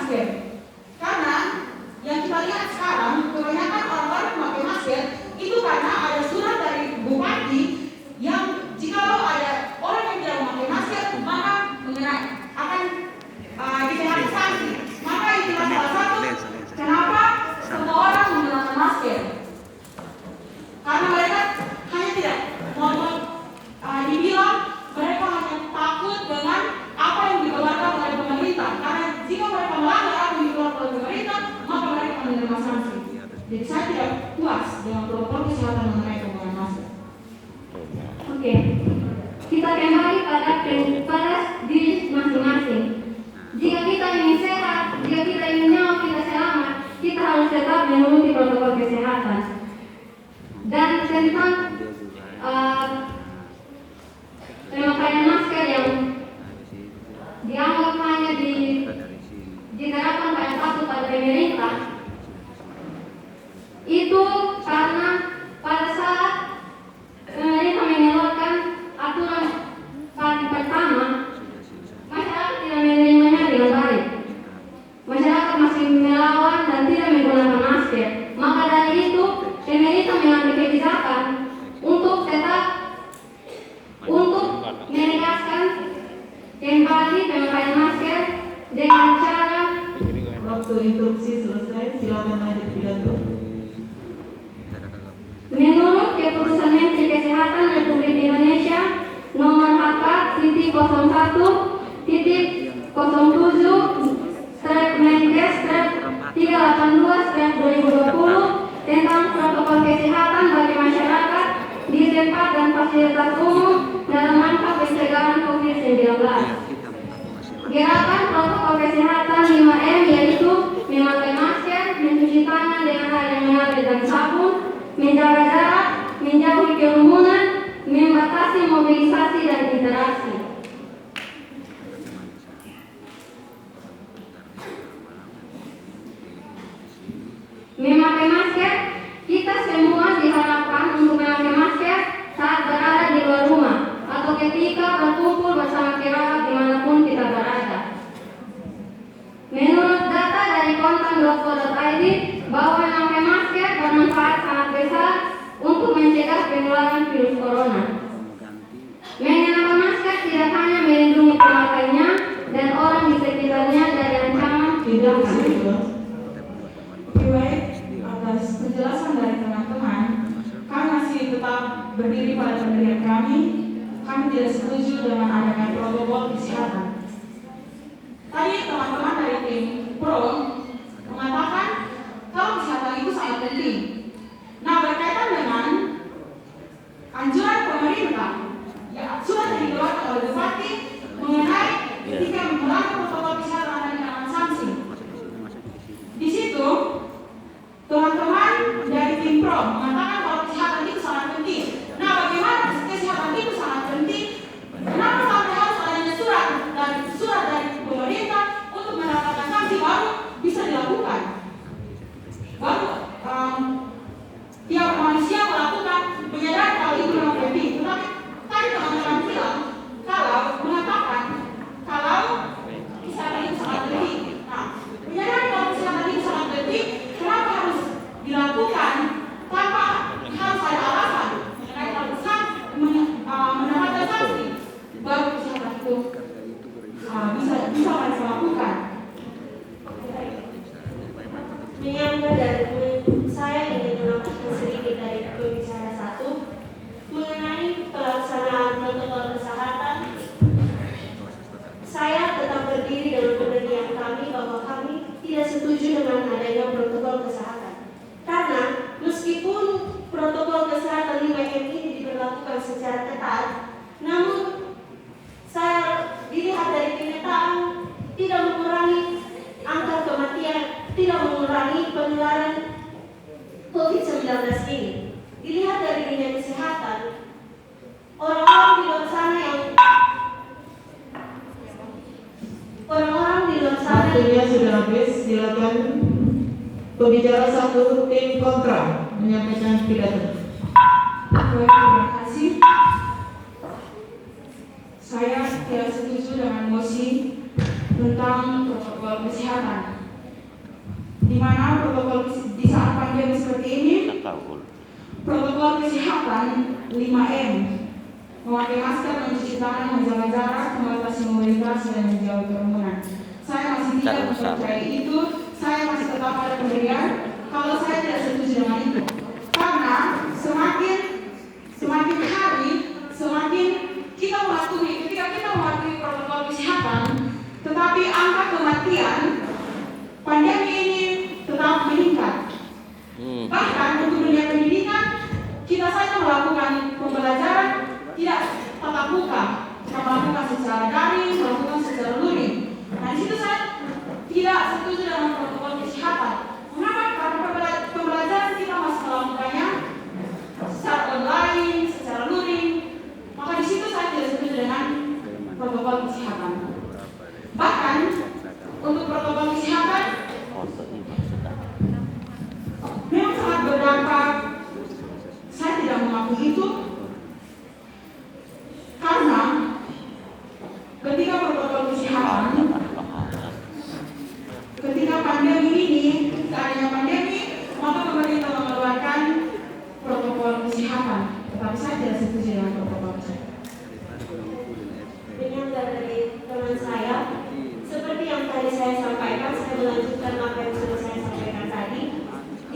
masker. Karena yang kita lihat sekarang, kebanyakan orang-orang memakai masker itu karena ada surat dari bupati yang jikalau ada orang yang tidak memakai masker maka akan dikenakan sanksi. Maka itulah salah satu kenapa semua orang menggunakan masker. Karena mereka hanya tidak mau dibilang mereka hanya takut dengan apa yang dikeluarkan oleh pemerintah. Karena jika mereka melanggar apa yang dikeluarkan oleh pemerintah, maka mereka akan menerima sanksi. Jadi saya tidak puas dengan protokol kesehatan mengenai penggunaan masker. Oke, kita kembali pada diri masing-masing. Jika kita ingin sehat, jika kita ingin nyawa kita selamat, kita harus tetap menuruti protokol kesehatan. Dan tentang pemakaian masker yang dianggap hanya diterapkan pada pemerintah, itu karena pada saat pemerintah mengeluarkan aturan paling pertama, masyarakat tidak menerimanya dengan baik. Masyarakat masih melawan dan tidak menggunakan masker. Maka dari itu, pemerintah mengambil kebijakan untuk menegaskan kembali pemakaian masker dengan cara. Waktu instruksi selesai, silakan lanjut pidato. Menurut Keputusan Menteri Kesehatan Republik Indonesia Nomor HK-01-01-Menkes-382/2020 tentang protokol kesehatan bagi masyarakat di tempat dan fasilitas umum dalam rangka pencegahan COVID-19. Gerakan protokol kesehatan 5M yaitu memakai masker, mencuci tangan dengan air yang mengalir dan sabun, menjaga jarak, menjauhi kerumunan, membatasi mobilisasi dan interaksi. Memakai masker, kita semua diharapkan untuk memakai masker saat berada di luar rumah atau ketika berkumpul bersama kerabat dimanapun kita berada. Menurut data dari kontan.co.id bahwa memakai masker bermanfaat sangat besar untuk mencegah penularan virus corona. Mengenakan masker tidak hanya melindungi pemakainya dan orang di sekitarnya dari ancaman tidak. Baik, atas penjelasan dari teman-teman, kami masih tetap berdiri pada pendirian kami. Kami tidak setuju dengan adanya protokol kesehatan. Tadi teman-teman dari tim Pro mengatakan kalau kesehatan itu sangat penting. Nah, berkaitan dengan anjuran pemerintah, ya sudah dikeluarkan oleh Bupati mengenai ketika melanggar protokol kesehatan akan dikenakan sanksi. Di situ teman-teman dari tim Pro mengatakan kalau kesehatan itu sangat penting. Nah, bagaimana kesehatan itu sangat penting? Kenapa sampai harus adanya surat dari pemerintah untuk mendapatkan sanksi baru bisa dilakukan? Baru tiap manusia melakukan menyadari kalau itu memang penting. Tetapi tadi teman-teman bilang kalau mengatakan kalau kesehatan itu sangat penting. Nah, menyadari kalau kesehatan itu sangat penting, kenapa harus dilakukan tanpa harus ada alasan mengenai hal besar mendapatkan sanksi baru kesehatan itu bisa mereka lakukan. Menyambung dari saya ingin menambahkan sedikit dari pembicara satu mengenai pelaksanaan protokol kesehatan. Saya tetap berdiri dengan pendirian kami bahwa kami tidak setuju dengan adanya protokol kesehatan. Karena meskipun protokol kesehatan 5M ini diberlakukan secara ketat, namun saya dilihat dari kenyataan tidak mengurangi angka kematian, tidak mengurangi penularan COVID-19 ini. Dilihat dari dunia kesehatan, orang-orang di luar sana Waktunya sudah habis, silakan pembicara satu tim kontra menyampaikan pidato. Baik, terima kasih. Saya tidak setuju dengan mosi tentang protokol kesehatan. di mana protokol di saat pandemi seperti ini, protokol kesehatan 5M, memakai masker, mencuci tangan, menjaga jarak, membatasi mobilitas, dan menjauhi kerumunan. Saya masih tidak mempercayai itu. Saya masih tetap pada pendirian kalau saya tidak setuju dengan itu. Karena semakin hari, semakin kita ketika kita mematuhi protokol kesehatan, tetapi angka kematian pandemi ini tetap meningkat. Bahkan untuk dunia pendidikan, kita saja melakukan pembelajaran tidak tatap muka, kita melakukan secara daring, melakukan secara luring. Nah, di situ saya tidak setuju dengan protokol kesehatan. Mengapa? Karena pembelajaran kita masih melakukannya secara online, secara luring. Maka di situ saya tidak setuju dengan protokol kesehatan. Bahkan untuk protokol kesehatan memang sangat berdampak. Saya tidak mengakui itu karena ketika protokol kesehatan, ketika pandemi ini, keadaannya pandemi, maka pemerintah mengeluarkan protokol kesehatan. Tetapi saya tidak setuju dengan protokol kesehatan. Dengan dari teman saya, seperti yang tadi saya sampaikan, saya melanjutkan apa yang sudah saya sampaikan tadi.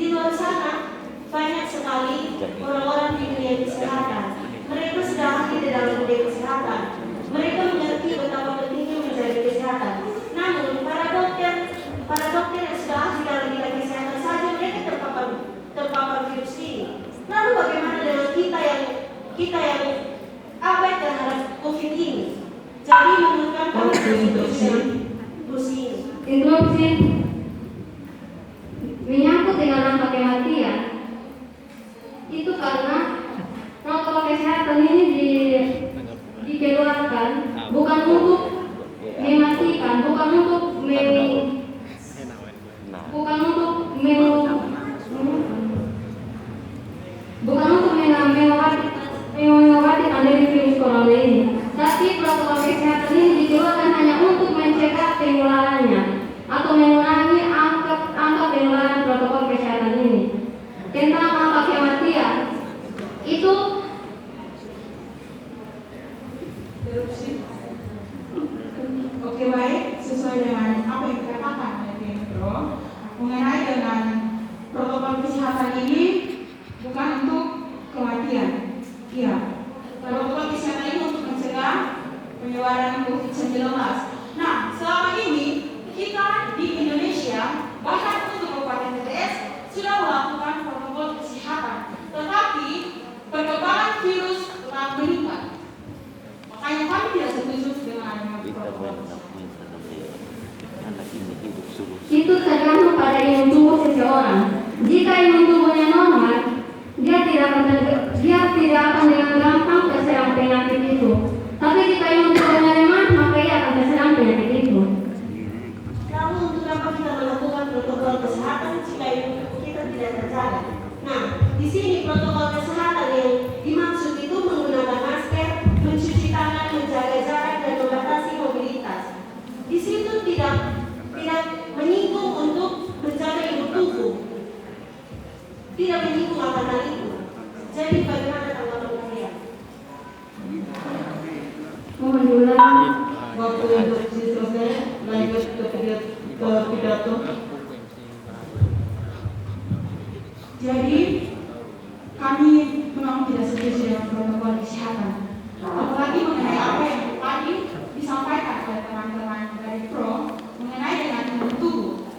Di luar sana banyak sekali orang-orang di dunia kesehatan. Mereka sudah ahli di dalam dunia kesehatan. Mereka mengerti betapa pentingnya menjaga kesehatan. Namun para dokter yang sudah ahli dalam bidang kesehatan saja mereka terpapar virus ini. Lalu bagaimana dengan kita yang abai terhadap COVID ini? Jadi menurutkan virus ini. Interupsi menyangkut dengan angka kematian itu karena protokol kesehatan ini dikeluarkan bukan untuk mematikan, bukan untuk mengobati pandemi virus corona ini. Tapi protokol kesehatan ini dikeluarkan hanya untuk mencegah penularannya atau mengurangi angka penularan protokol kesehatan ini. Tentang angka kematian itu Oke, baik, sesuai dengan apa yang dikatakan oleh Pedro mengenai dengan protokol kesehatan ini bukan untuk kematian. Iya, protokol kesehatan ini untuk mencegah penyebaran COVID-19. Nah, selama ini kita di Indonesia bahkan untuk Kabupaten TTS sudah melakukan protokol kesehatan, tetapi perkembangan virus tetap meningkat. Makanya kami tidak setuju dengan adanya protokol kesehatan. itu tergantung pada imun tubuh seseorang. Jika imun tubuhnya normal, dia tidak akan dengan gampang terserang penyakit itu. Tapi jika imun tubuhnya lemah, maka ia akan terserang penyakit itu. Lalu untuk apa kita melakukan protokol kesehatan jika imun tubuh kita tidak terjaga? Nah, di sini protokol kesehatan yang dimaksud itu menggunakan masker, mencuci tangan, menjaga jarak, dan membatasi mobilitas. Di situ tidak menyinggung untuk menjaga imun tubuh, tidak menyinggung akan hal itu. Jadi bagaimana tanggapan kalian? Mohon diulangi. Waktu instruksi selesai, lanjut ke pidato. Jadi kami memang tidak setuju dengan protokol kesehatan. Apalagi mengenai apa yang tadi disampaikan oleh teman-teman dari Pro mengenai dengan imun tubuh.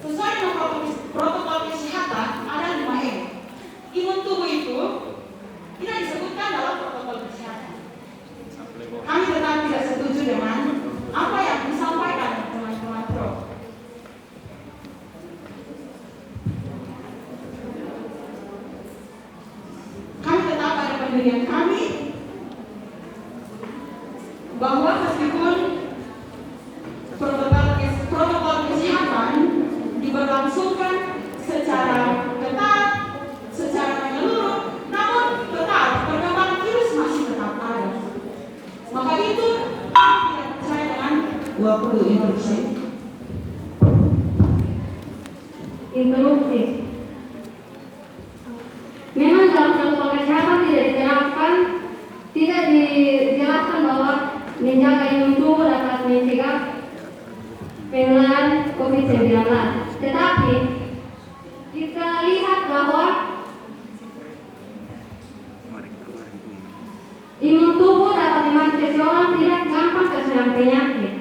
Sesuai dengan protokol kesehatan ada 5M. Imun tubuh itu tidak disebutkan dalam protokol kesehatan. Kami tetap tidak setuju dengan apa yang disampaikan oleh teman-teman Pro. Kami tetap pada pendirian kami bahwa meskipun protokol kesehatan diberlangsungkan secara ketat, secara menyeluruh, namun tetap perkembangan virus masih tetap ada. Maka itu kami tidak percaya dengan 20 instruksi. interupsi. Memang dalam protokol kesehatan tidak dijelaskan bahwa menjaga imun tubuh dapat mencegah penularan COVID-19. Tetapi kita lihat bahwa imun tubuh dapat membantu seseorang tidak gampang terserang penyakit.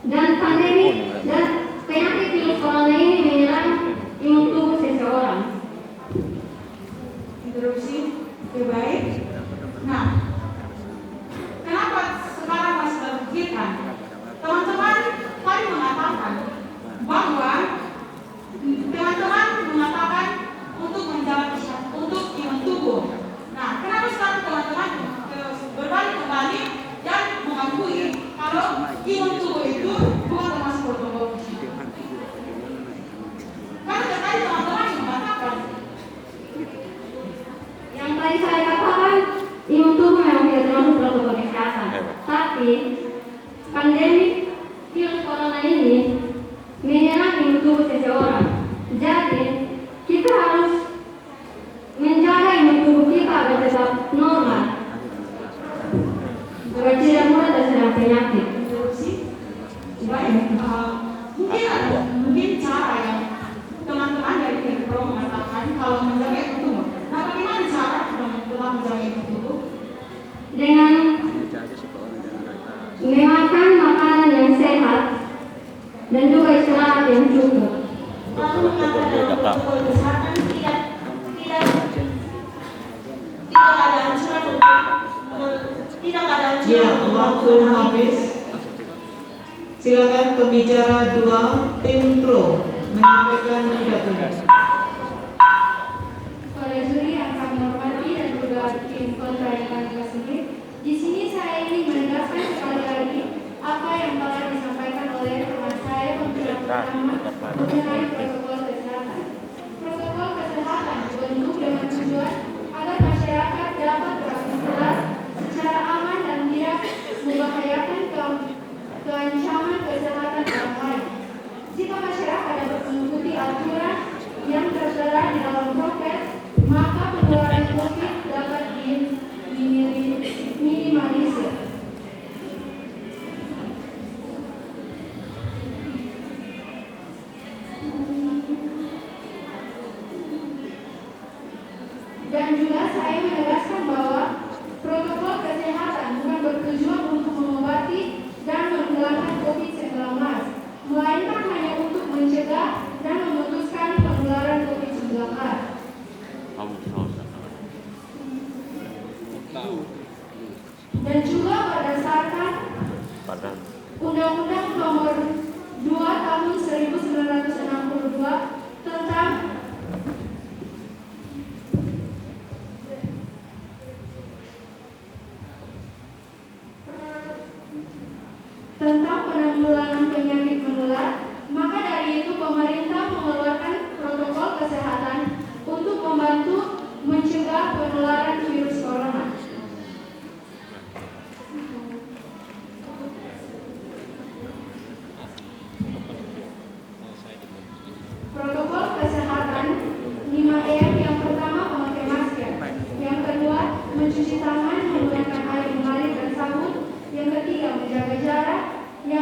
Dan pandemi dan penyakit virus corona ini menyerang imun tubuh seseorang. Interupsi, oke baik. Nah, kenapa sekarang masih terpikirkan? Teman-teman tadi mengatakan bahwa teman-teman mengatakan untuk menjaga untuk imun tubuh. Nah, kenapa sekarang teman-teman berbalik kembali dan mengakui kalau imun tubuh itu bukan termasuk protokol kesehatan? Karena tadi teman-teman mengatakan Yang tadi saya katakan, imun tubuh memang tidak termasuk protokol kesehatan. Tapi pandemi virus corona ini menyerang imun tubuh seseorang. Jadi kita harus menjaga imun tubuh kita agar tetap normal, agar tidak mudah terserang penyakit. interupsi. Baik, mungkin cara yang teman-teman dari Kempro mengatakan kalau menjaga imun tubuh. Nah, bagaimana cara teman-teman menjaga imun tubuh? Dengan memakan makanan yang sehat dan juga istirahat yang cukup. Lalu mengapa dalam protokol kesehatan tidak ada anjuran tidak ada anjuran Ya, untuk waktu habis. Silakan pembicara 2 tim pro menyampaikan pidatonya. Pada juri yang kami hormati dan juga tim kontra yang kami kasihi, di sini saya ingin menegaskan sekali lagi apa yang telah disampaikan oleh teman saya pembicara pertama mengenai protokol kesehatan. Protokol kesehatan dibentuk dengan tujuan agar masyarakat dapat beraktivitas secara aman dan tidak membahayakan keancaman kesehatan orang lain. Jika masyarakat dapat mengikuti aturan yang tertera di dalam prokes, maka penularan COVID dapat diminimalisir. Dan juga saya menegaskan bahwa protokol kesehatan bukan bertujuan untuk mengobati dan menghilangkan COVID-19, melainkan hanya untuk mencegah dan memutuskan penularan COVID-19. Dan juga berdasarkan Undang-Undang Nomor 2 Tahun 1962 tentang penanggulangan penyakit menular, maka dari itu pemerintah mengeluarkan protokol kesehatan untuk membantu mencegah penularan virus corona. Protokol kesehatan 5M, yang pertama memakai masker, yang kedua mencuci tangan menggunakan air mengalir dan sabun, yang ketiga menjaga jarak, yang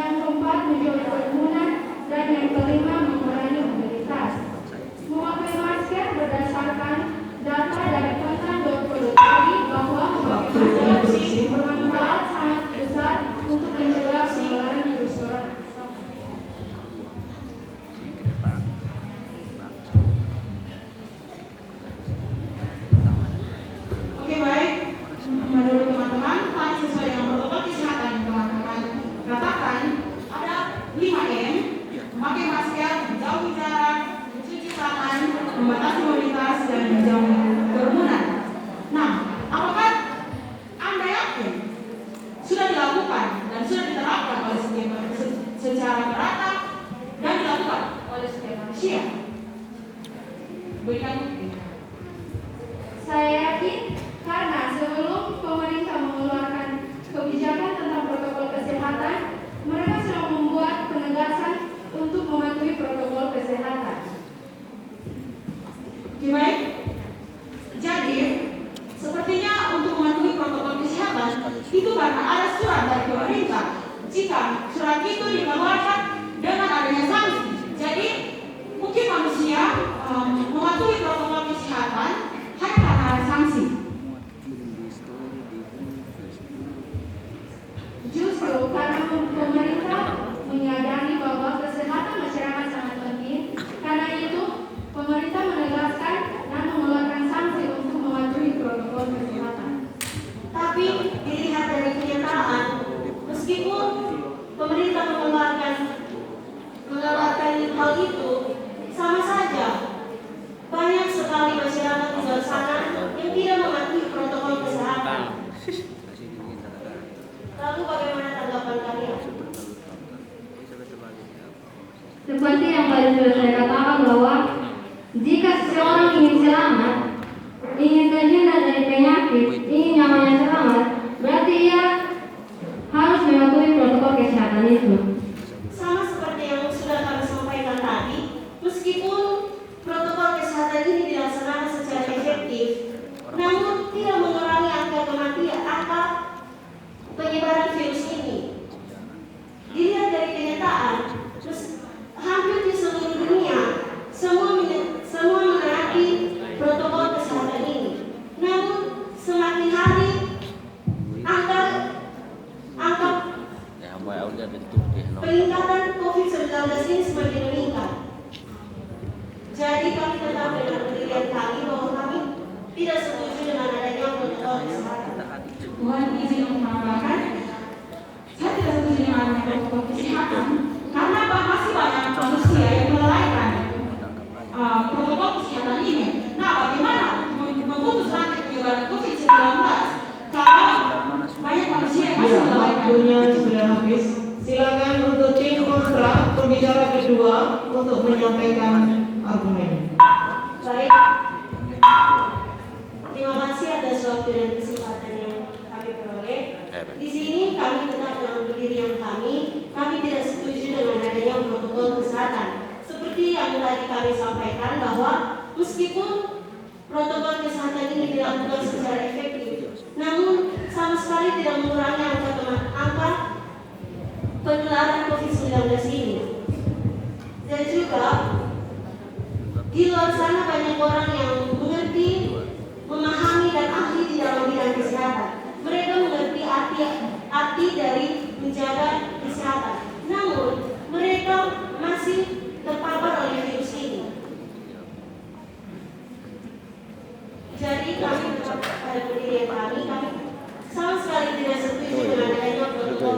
karena ada surat dari pemerintah. Jika surat itu dikeluarkan dengan adanya sanksi, jadi mungkin manusia mematuhi protokol kesehatan hanya karena ada sanksi. Justru karena pemerintah menyadari bahwa kesehatan masyarakat sangat penting, karena itu pemerintah menegaskan dan mengeluarkan sanksi untuk mematuhi protokol kesehatan. Tapi dilihat dari kenyataan, meskipun pemerintah mengeluarkan hal itu, sama saja banyak sekali masyarakat di luar sana yang tidak mematuhi protokol kesehatan. Lalu bagaimana tanggapan kalian? Seperti yang tadi sudah saya katakan bahwa jika seseorang ingin selamat, ingin terhindar dari penyakit, ingin nyawanya selamat, berarti ia harus mematuhi protokol kesehatan itu. Sama seperti yang sudah kami sampaikan tadi, meskipun protokol kesehatan ini dilaksanakan secara efektif, namun tidak mengurangi angka kematian atau penyebaran virus ini. Dilihat dari kenyataan, hampir di seluruh dunia semua menaati protokol kesehatan ini. Namun semakin hari angka peningkatan COVID-19 ini semakin meningkat. Jadi kami tetap dengan pendirian kami bahwa kami tidak setuju dengan adanya protokol kesehatan. Mohon izin untuk menambahkan, saya tidak setuju dengan adanya protokol kesehatan karena masih banyak manusia yang melalaikan protokol kesehatan ini. Nah, bagaimana memutus rantai penyebaran COVID-19 kalau banyak manusia yang masih melalaikan? Waktunya sudah habis. Silakan untuk tim kontra pembicara kedua untuk menyampaikan argumen. Baik, terima kasih atas waktu dan kesempatan yang kami peroleh. Di sini kami tetap dengan pendirian kami tidak setuju dengan adanya protokol kesehatan. Seperti yang tadi kami sampaikan bahwa meskipun protokol kesehatan ini dilakukan secara efektif, namun sama sekali tidak mengurangi angka penularan COVID-19 ini. Dan juga di luar sana banyak orang yang mengerti, memahami dan ahli di dalam bidang kesehatan. Mereka mengerti arti dari menjaga kesehatan. Namun mereka masih terpapar oleh virus ini. Jadi kami tetap pada pendirian kami sama sekali tidak setuju dengan adanya protokol